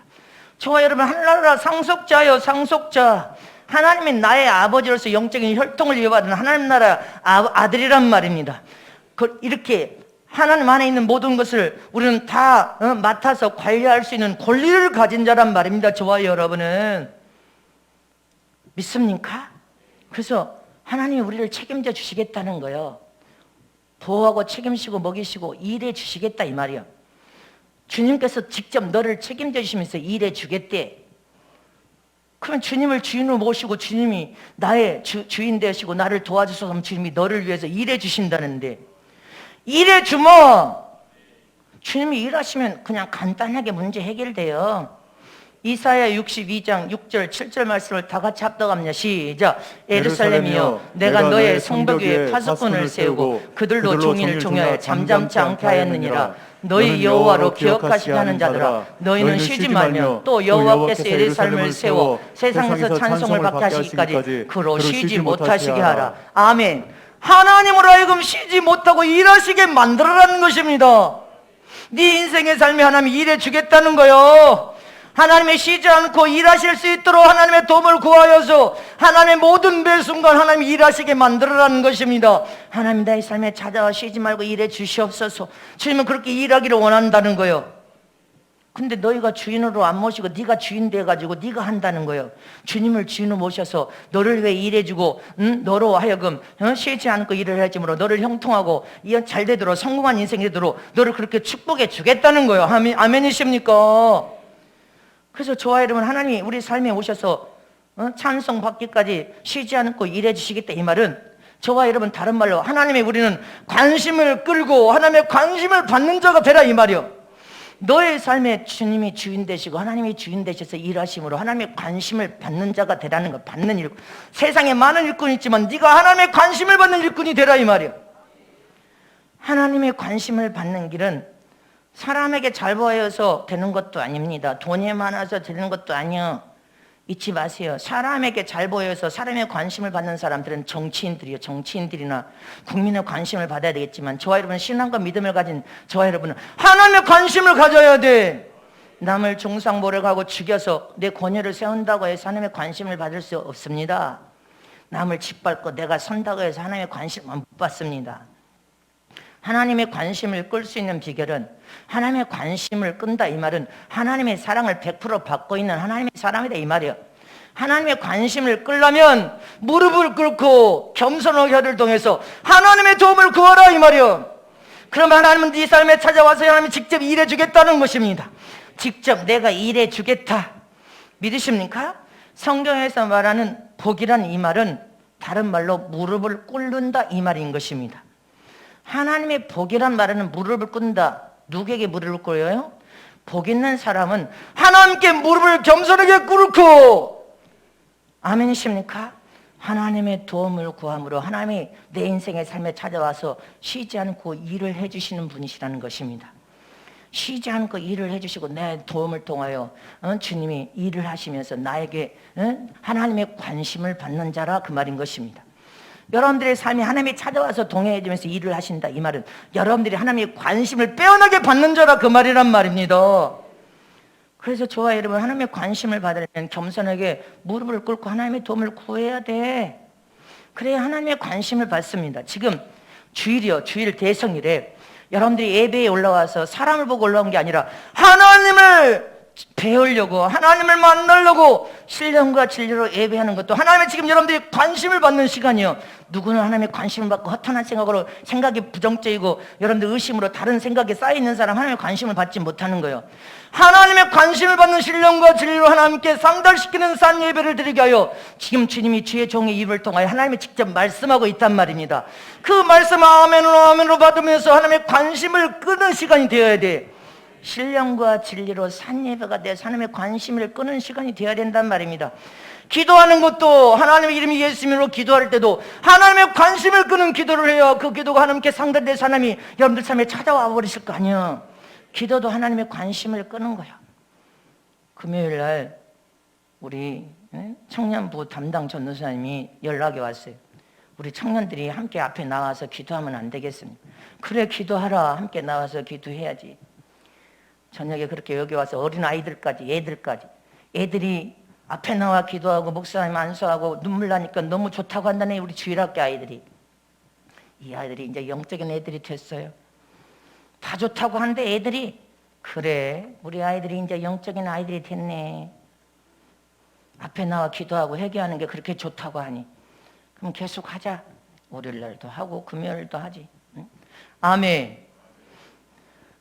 저와 여러분 하늘나라 상속자요, 상속자. 하나님이 나의 아버지로서 영적인 혈통을 이어받은 하나님 나라 아들이란 말입니다. 이렇게 하나님 안에 있는 모든 것을 우리는 다 맡아서 관리할 수 있는 권리를 가진 자란 말입니다. 저와 여러분은 믿습니까? 그래서 하나님이 우리를 책임져 주시겠다는 거예요. 보호하고 책임지고 먹이시고 일해 주시겠다 이 말이에요. 주님께서 직접 너를 책임져 주시면서 일해 주겠대. 그럼 주님을 주인으로 모시고 주님이 나의 주인 되시고 나를 도와주셔서 그럼 주님이 너를 위해서 일해 주신다는데, 일해 주면 주님이 일하시면 그냥 간단하게 문제 해결돼요. 이사야 62장 6절 7절 말씀을 다 같이 합독합니다. 시작. 예루살렘이여 내가 너의 성벽 위에 파수꾼을 세우고 그들로 종일 종야에 잠잠치 않게 하였느니라. 너희 여호와로 기억하시게 하는 자들아, 너희는 쉬지 말며 또 여호와께서 예루살렘을 세워 세상에서 찬송을 받게 하시기까지 그로 쉬지 못하시게 하라. 아멘. 하나님으로 하여금 쉬지 못하고 일하시게 만들어라는 것입니다. 네 인생의 삶에 하나님이 일해 주겠다는 거요. 하나님이 쉬지 않고 일하실 수 있도록 하나님의 도움을 구하여서 하나님의 모든 매 순간 하나님이 일하시게 만들어라는 것입니다. 하나님 나의 삶에 찾아와 쉬지 말고 일해 주시옵소서. 주님은 그렇게 일하기를 원한다는 거예요. 근데 너희가 주인으로 안 모시고 네가 주인 돼가지고 네가 한다는 거예요. 주님을 주인으로 모셔서 너를 위해 일해주고 너로 하여금 쉬지 않고 일을 해줌으로 너를 형통하고 잘 되도록 성공한 인생이 되도록 너를 그렇게 축복해 주겠다는 거예요. 아멘이십니까? 그래서 저와 여러분, 하나님이 우리 삶에 오셔서 찬송 받기까지 쉬지 않고 일해 주시겠다, 이 말은 저와 여러분 다른 말로 하나님의 우리는 관심을 끌고 하나님의 관심을 받는 자가 되라, 이 말이요. 너의 삶에 주님이 주인 되시고 하나님이 주인 되셔서 일하심으로 하나님의 관심을 받는 자가 되라는 거. 받는 일꾼. 세상에 많은 일꾼이 있지만 네가 하나님의 관심을 받는 일꾼이 되라, 이 말이야. 하나님의 관심을 받는 길은 사람에게 잘 보여서 되는 것도 아닙니다. 돈이 많아서 되는 것도 아니요. 잊지 마세요. 사람에게 잘 보여서 사람의 관심을 받는 사람들은 정치인들이요. 정치인들이나 국민의 관심을 받아야 되겠지만 저와 여러분은 신앙과 믿음을 가진 저와 여러분은 하나님의 관심을 가져야 돼. 남을 중상모략하고 죽여서 내 권위를 세운다고 해서 하나님의 관심을 받을 수 없습니다. 남을 짓밟고 내가 선다고 해서 하나님의 관심을 못 받습니다. 하나님의 관심을 끌 수 있는 비결은, 하나님의 관심을 끈다, 이 말은 하나님의 사랑을 100% 받고 있는 하나님의 사람이다, 이 말이에요. 하나님의 관심을 끌려면 무릎을 꿇고 겸손한 혀를 통해서 하나님의 도움을 구하라, 이 말이에요. 그러면 하나님은 네 삶에 찾아와서 하나님이 직접 일해 주겠다는 것입니다. 직접 내가 일해 주겠다. 믿으십니까? 성경에서 말하는 복이란 이 말은 다른 말로 무릎을 꿇는다, 이 말인 것입니다. 하나님의 복이란 말은 무릎을 꿇는다. 누구에게 무릎을 꿇어요? 복 있는 사람은 하나님께 무릎을 겸손하게 꿇고, 아멘이십니까? 하나님의 도움을 구함으로 하나님이 내 인생의 삶에 찾아와서 쉬지 않고 일을 해주시는 분이시라는 것입니다. 쉬지 않고 일을 해주시고 내 도움을 통하여 주님이 일을 하시면서 나에게 하나님의 관심을 받는 자라, 그 말인 것입니다. 여러분들의 삶이 하나님이 찾아와서 동행해 주면서 일을 하신다, 이 말은 여러분들이 하나님의 관심을 빼어나게 받는 자라, 그 말이란 말입니다. 그래서 저와 여러분, 하나님의 관심을 받으려면 겸손하게 무릎을 꿇고 하나님의 도움을 구해야 돼. 그래야 하나님의 관심을 받습니다. 지금 주일이요, 주일 대성일에 여러분들이 예배에 올라와서 사람을 보고 올라온 게 아니라 하나님을 배우려고, 하나님을 만나려고 신령과 진리로 예배하는 것도 하나님의 지금 여러분들이 관심을 받는 시간이요. 누구는 하나님의 관심을 받고 허탄한 생각으로, 생각이 부정적이고 여러분들 의심으로 다른 생각에 쌓여있는 사람 하나님의 관심을 받지 못하는 거예요. 하나님의 관심을 받는 신령과 진리로 하나님께 상달시키는 산 예배를 드리게 하여 지금 주님이 주의 종의 입을 통하여 하나님이 직접 말씀하고 있단 말입니다. 그 말씀 아멘으로 아멘으로 받으면서 하나님의 관심을 끄는 시간이 되어야 돼. 신령과 진리로 산 예배가 돼서 하나님의 관심을 끄는 시간이 되어야 된단 말입니다. 기도하는 것도 하나님의 이름이 예수님으로 기도할 때도 하나님의 관심을 끄는 기도를 해요. 그 기도가 하나님께 상달돼서 하나님이 여러분들 삶에 찾아와 버리실 거 아니에요. 기도도 하나님의 관심을 끄는 거예요. 금요일 날 우리 청년부 담당 전도사님이 연락이 왔어요. 우리 청년들이 함께 앞에 나와서 기도하면 안 되겠습니까? 그래, 기도하라. 함께 나와서 기도해야지. 저녁에 그렇게 여기 와서 어린 아이들까지, 애들이 앞에 나와 기도하고 목사님 안수하고 눈물 나니까 너무 좋다고 한다네, 우리 주일학교 아이들이. 이 아이들이 이제 영적인 애들이 됐어요. 다 좋다고 하는데 애들이, 그래, 우리 아이들이 이제 영적인 아이들이 됐네. 앞에 나와 기도하고 회개하는 게 그렇게 좋다고 하니 그럼 계속 하자. 월요일날도 하고 금요일도 하지. 응? 아멘.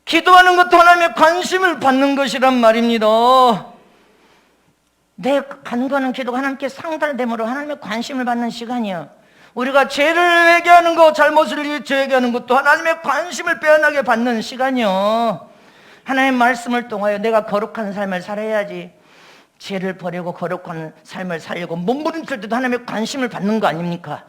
기도하는 것도 하나님의 관심을 받는 것이란 말입니다. 내 간구하는 기도가 하나님께 상달됨으로 하나님의 관심을 받는 시간이야. 우리가 죄를 회개하는 것, 잘못을 회개하는 것도 하나님의 관심을 빼어나게 받는 시간이요. 하나님의 말씀을 통하여 내가 거룩한 삶을 살아야지. 죄를 버리고 거룩한 삶을 살려고 몸부림칠 때도 하나님의 관심을 받는 거 아닙니까?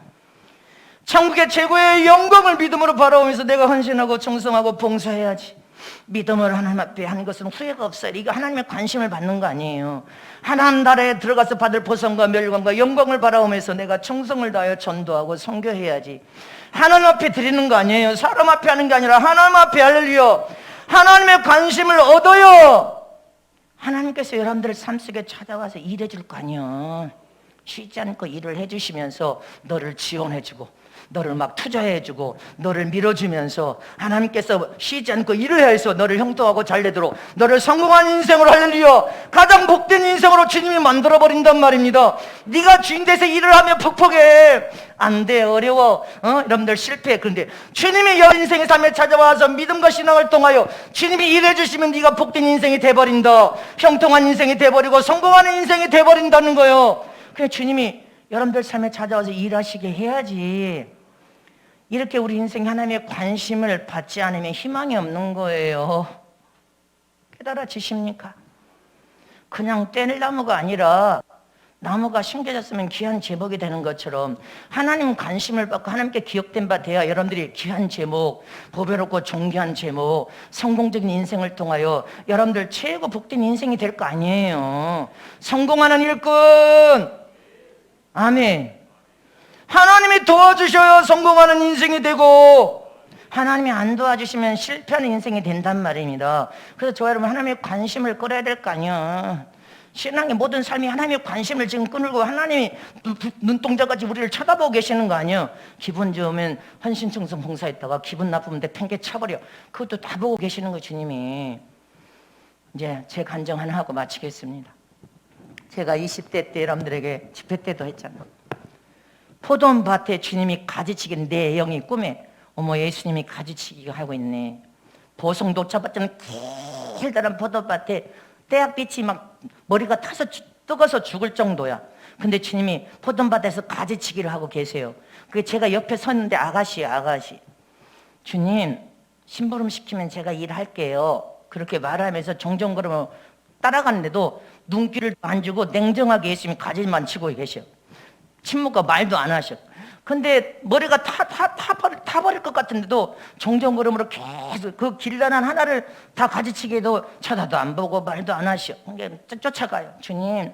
천국의 최고의 영광을 믿음으로 바라보면서 내가 헌신하고 충성하고 봉사해야지. 믿음을 하나님 앞에 하는 것은 후회가 없어요. 이거 하나님의 관심을 받는 거 아니에요. 하나님 나라에 들어가서 받을 보상과 멸관과 영광을 바라보면서 내가 충성을 다하여 전도하고 선교해야지. 하나님 앞에 드리는 거 아니에요. 사람 앞에 하는 게 아니라 하나님 앞에 할렐루야. 하나님의 관심을 얻어요. 하나님께서 여러분들의 삶 속에 찾아와서 일해 줄 거 아니에요. 쉬지 않고 일을 해주시면서 너를 지원해주고 너를 막 투자해주고 너를 밀어주면서 하나님께서 쉬지 않고 일을 해서 너를 형통하고 잘되도록 너를 성공한 인생으로, 할렐루야, 가장 복된 인생으로 주님이 만들어버린단 말입니다. 네가 주인 돼서 일을 하면 퍽퍽해, 안 돼, 어려워, 여러분들 실패해. 그런데 주님이 여 인생의 삶에 찾아와서 믿음과 신앙을 통하여 주님이 일해주시면 네가 복된 인생이 돼버린다, 형통한 인생이 돼버리고 성공하는 인생이 돼버린다는 거예요. 그냥 주님이 여러분들 삶에 찾아와서 일하시게 해야지. 이렇게 우리 인생에 하나님의 관심을 받지 않으면 희망이 없는 거예요. 깨달아지십니까? 그냥 뗄나무가 아니라 나무가 심겨졌으면 귀한 제목이 되는 것처럼 하나님 관심을 받고 하나님께 기억된 바 돼야 여러분들이 귀한 제목, 보배롭고 존귀한 제목, 성공적인 인생을 통하여 여러분들 최고 복된 인생이 될 거 아니에요. 성공하는 일꾼, 아멘. 하나님이 도와주셔야 성공하는 인생이 되고, 하나님이 안 도와주시면 실패하는 인생이 된단 말입니다. 그래서 저와 여러분, 하나님의 관심을 끌어야 될 거 아니야. 신앙의 모든 삶이 하나님의 관심을 지금 끊고 하나님이 눈동자같이 우리를 쳐다보고 계시는 거 아니에요. 기분 좋으면 헌신청송 봉사했다가 기분 나쁘면 팽개 쳐버려. 그것도 다 보고 계시는 거 주님이. 이제 제 간증 하나 하고 마치겠습니다. 제가 20대 때 여러분들에게 집회 때도 했잖아요. 포도밭에 주님이 가지치기는 내 영이 꿈에, 어머 예수님이 가지치기 하고 있네. 보성도 잡았던 길다란 포도밭에 태양빛이 막 머리가 타서 뜨거워서 죽을 정도야. 근데 주님이 포도밭에서 가지치기를 하고 계세요. 그 제가 옆에 섰는데 아가씨야, 아가씨. 주님, 심부름 시키면 제가 일할게요. 그렇게 말하면서 정정걸음을 따라갔는데도 눈길을 안 주고 냉정하게 예수님이 가지만 치고 계셔. 침묵과 말도 안 하셔. 근데 머리가 타버릴 것 같은데도 정정걸음으로 계속 그 길다란 하나를 다 가지치기도 쳐다도 안 보고 말도 안 하셔. 쫓아가요. 주님,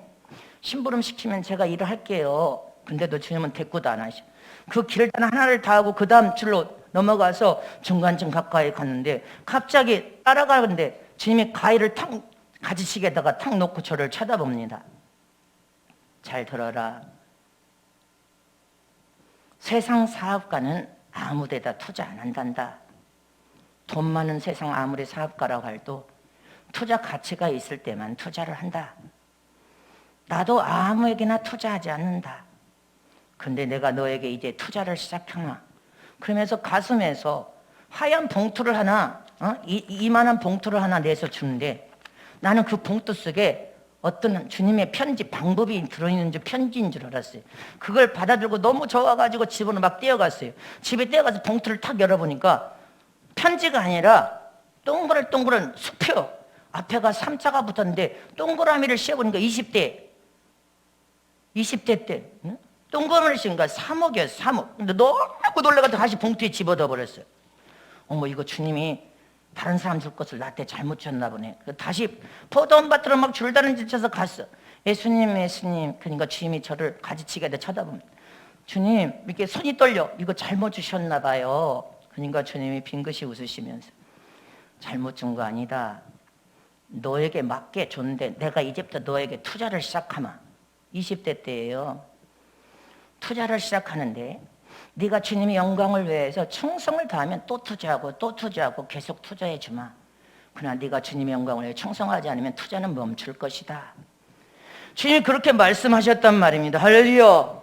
심부름 시키면 제가 일을 할게요. 근데도 주님은 대꾸도 안 하셔. 그 길다란 하나를 다 하고 그 다음 줄로 넘어가서 중간쯤 가까이 갔는데 갑자기 따라가는데 주님이 가위를 탁 가지치기에다가 탁 놓고 저를 쳐다봅니다. 잘 들어라. 세상 사업가는 아무 데다 투자 안 한단다. 돈 많은 세상 아무리 사업가라고 해도 투자 가치가 있을 때만 투자를 한다. 나도 아무에게나 투자하지 않는다. 근데 내가 너에게 이제 투자를 시작하나? 그러면서 가슴에서 하얀 봉투를 하나, 이만한 봉투를 하나 내서 주는데 나는 그 봉투 속에 어떤 주님의 편지, 방법이 들어있는 줄 편지인 줄 알았어요. 그걸 받아들고 너무 좋아가지고 집으로 막 뛰어갔어요. 집에 뛰어가서 봉투를 탁 열어보니까 편지가 아니라 동그란 수표, 앞에가 3자가 붙었는데 동그라미를 씌워보니까 20대 때 동그라미를 씌우니까 3억이었어요. 3억. 근데 너무 놀라가지고 다시 봉투에 집어넣어 버렸어요. 어머, 이거 주님이 다른 사람 줄 것을 나한테 잘못 줬나 보네. 다시 포도원밭으로 막 줄다른 짓 쳐서 갔어. 예수님, 예수님. 그러니까 주님이 저를 가지치기에 쳐다봅니다. 주님, 이렇게 손이 떨려. 이거 잘못 주셨나 봐요. 그러니까 주님이 빙긋이 웃으시면서 잘못 준 거 아니다. 너에게 맞게 줬는데 내가 이제부터 너에게 투자를 시작하마. 20대 때예요. 투자를 시작하는데 네가 주님의 영광을 위해서 충성을 다하면 또 투자하고 계속 투자해 주마. 그러나 네가 주님의 영광을 위해 충성하지 않으면 투자는 멈출 것이다. 주님이 그렇게 말씀하셨단 말입니다. 할렐루야.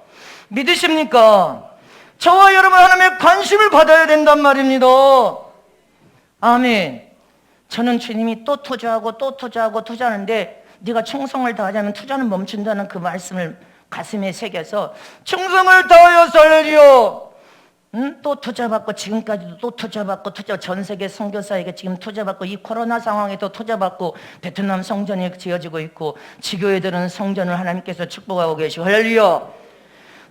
믿으십니까? 저와 여러분 하나님의 관심을 받아야 된단 말입니다. 아멘. 저는 주님이 또 투자하는데 네가 충성을 다하지 않으면 투자는 멈춘다는 그 말씀을 가슴에 새겨서 충성을 다하여서 할렐루야. 또 투자받고 지금까지도 또 투자받고 전 세계 선교사에게 지금 투자받고 이 코로나 상황에도 투자받고 베트남 성전이 지어지고 있고 지교회들은 성전을 하나님께서 축복하고 계시고 할렐루야.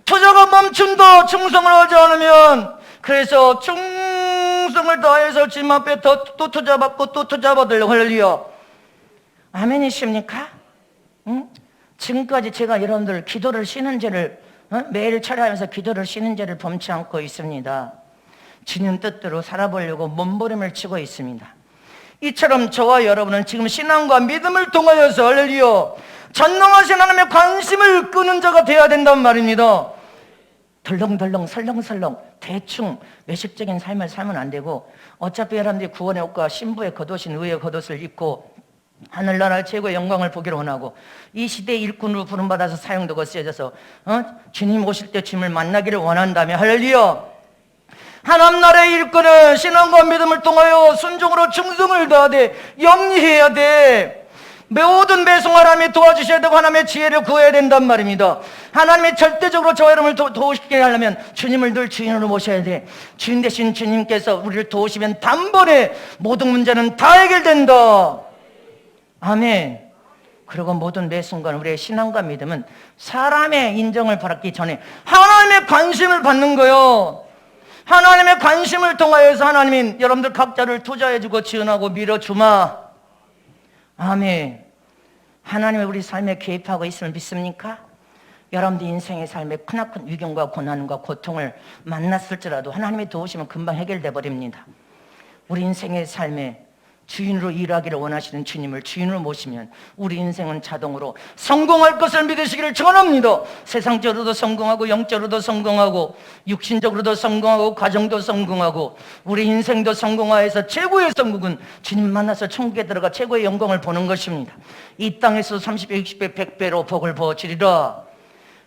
투자가 멈춘다. 충성을 하지 않으면. 그래서 충성을 다해서 주님 앞에 또 투자받고 또 투자받으려고 할렐루야. 아멘이십니까? 응? 지금까지 제가 여러분들 기도를 쉬는 죄를 매일 철회하면서 기도를 쉬는 죄를 범치 않고 있습니다. 주님 뜻대로 살아보려고 몸부림을 치고 있습니다. 이처럼 저와 여러분은 지금 신앙과 믿음을 통하여서 할렐루야 전능하신 하나님의 관심을 끄는 자가 되어야 된단 말입니다. 덜렁덜렁 설렁설렁 대충 외식적인 삶을 살면 안 되고, 어차피 여러분들이 구원의 옷과 신부의 겉옷인 의의 겉옷을 입고 하늘나라 최고의 영광을 보기를 원하고, 이 시대의 일꾼으로 부름받아서 사용되고 쓰여져서 주님 오실 때 주님을 만나기를 원한다면, 할렐루야, 하나님 나라의 일꾼은 신앙과 믿음을 통하여 순종으로 충성을 다하되 영리해야 돼. 모든 배송 하나님이 도와주셔야 되고 하나님의 지혜를 구해야 된단 말입니다. 하나님이 절대적으로 저 여러분을 도우시게 하려면 주님을 늘 주인으로 모셔야 돼. 주인 대신 주님께서 우리를 도우시면 단번에 모든 문제는 다 해결된다. 아멘. 그리고 모든 매 순간 우리의 신앙과 믿음은 사람의 인정을 받기 전에 하나님의 관심을 받는 거요. 하나님의 관심을 통하여서 하나님이 여러분들 각자를 투자해주고 지원하고 밀어주마. 아멘. 하나님이 우리 삶에 개입하고 있음을 믿습니까? 여러분들 인생의 삶에 크나큰 위경과 고난과 고통을 만났을지라도 하나님의 도우시면 금방 해결돼 버립니다. 우리 인생의 삶에 주인으로 일하기를 원하시는 주님을 주인으로 모시면 우리 인생은 자동으로 성공할 것을 믿으시기를 전합니다. 세상적으로도 성공하고 영적으로도 성공하고 육신적으로도 성공하고 가정도 성공하고 우리 인생도 성공하여서 최고의 성공은 주님 만나서 천국에 들어가 최고의 영광을 보는 것입니다. 이 땅에서 30배, 60배, 100배로 복을 부어주리라.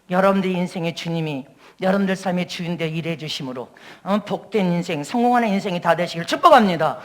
여러분들 인생의 주님이 여러분들 삶의 주인되어 일해 주심으로 복된 인생, 성공하는 인생이 다 되시길 축복합니다.